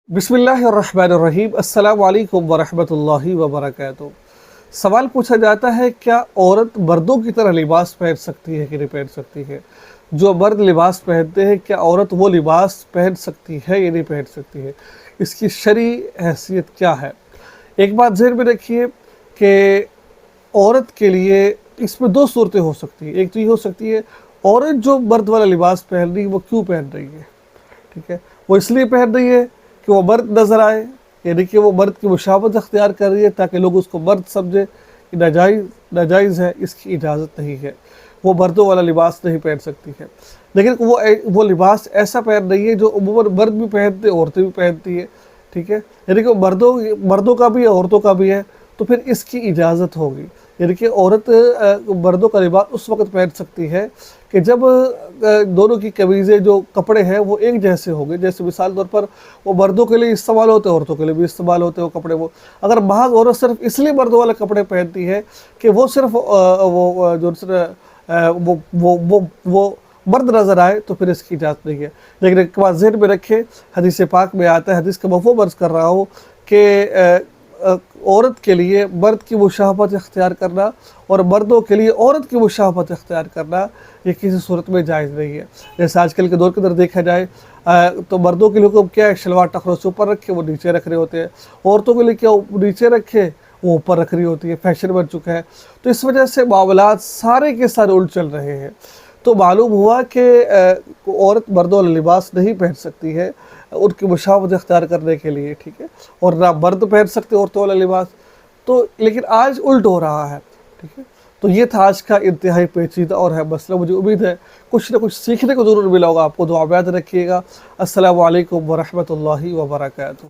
बिस्मिल्लाहिर्रहमानिर्रहीम अस्सलामु अलैकुम वरहमतुल्लाहि वबरकातुहू। सवाल पूछा जाता है, क्या औरत मर्दों की तरह लिबास पहन सकती है कि नहीं पहन सकती है। जो मर्द लिबास पहनते हैं, क्या औरत वो लिबास पहन सकती है या नहीं पहन सकती है, इसकी शरई हैसियत क्या है। एक बात ज़हन में रखिए कि औरत के लिए इसमें दो सूरतें हो सकती हैं। एक तो ये हो सकती है, औरत जो मर्द वाला लिबास पहन रही है वो क्यों पहन रही है। ठीक है, वो इसलिए पहन रही है कि वो मर्द नज़र आए, यानी कि वो मर्द की मुशावत अख्तियार कर रही है ताकि लोग उसको मर्द समझे कि नाजायज़ है, इसकी इजाज़त नहीं है, वो मर्दों वाला लिबास नहीं पहन सकती है। लेकिन वो लिबास ऐसा पहन रही है जो अमूमन मर्द भी पहनते, औरतें भी पहनती है। ठीक है, यानी कि मर्दों का भी है, औरतों का भी है, तो फिर इसकी इजाज़त होगी। यानी कि औरत मर्दों का लिबास उस वक़्त पहन सकती है कि जब दोनों की कमीज़ें, जो कपड़े हैं, वो एक जैसे होंगे। जैसे मिसाल तौर पर वो मर्दों के लिए इस्तेमाल होते हैं, औरतों के लिए भी इस्तेमाल होते हैं वो कपड़े। वो अगर महज़ औरत सिर्फ इसलिए मर्दों वाले कपड़े पहनती है कि वो सिर्फ वो मर्द नज़र आए, तो फिर इसकी इजाज़त नहीं है। लेकिन एक बात ज़हन में रखें, हदीस पाक में आता है, हदीस का मफ़हूम अर्ज़ कर रहा हूँ कि औरत के लिए मर्द की मुशाहबत इख्तियार करना और मर्दों के लिए औरत की मुशाहबत इख्तियार करना ये किसी सूरत में जायज़ नहीं है। जैसे आजकल के दौर के अंदर देखा जाए तो मर्दों के लिए हुक्म क्या है, शलवार टखनों से ऊपर रखे, वो नीचे रख रहे होते हैं। औरतों के लिए क्या, नीचे रखे, वो ऊपर रख रही होती है। फैशन बन चुका है, तो इस वजह से मामलात सारे के सारे उल्ट चल रहे हैं। तो मालूम हुआ कि औरत मर्दों वाला लिबास नहीं पहन सकती है उनकी मुशावत इख्तियार करने के लिए। ठीक है, और ना मर्द पहन सकते औरतों वाला लिबास। तो लेकिन आज उल्ट हो रहा है। ठीक है, तो ये था आज का इंतहाई पेचीदा और है मसला। मुझे उम्मीद है कुछ ना कुछ सीखने को ज़रूर मिला होगा आपको। दुआ में याद रखिएगा। अस्सलामु अलैकुम वरहमतुल्लाहि वबरकातुहू।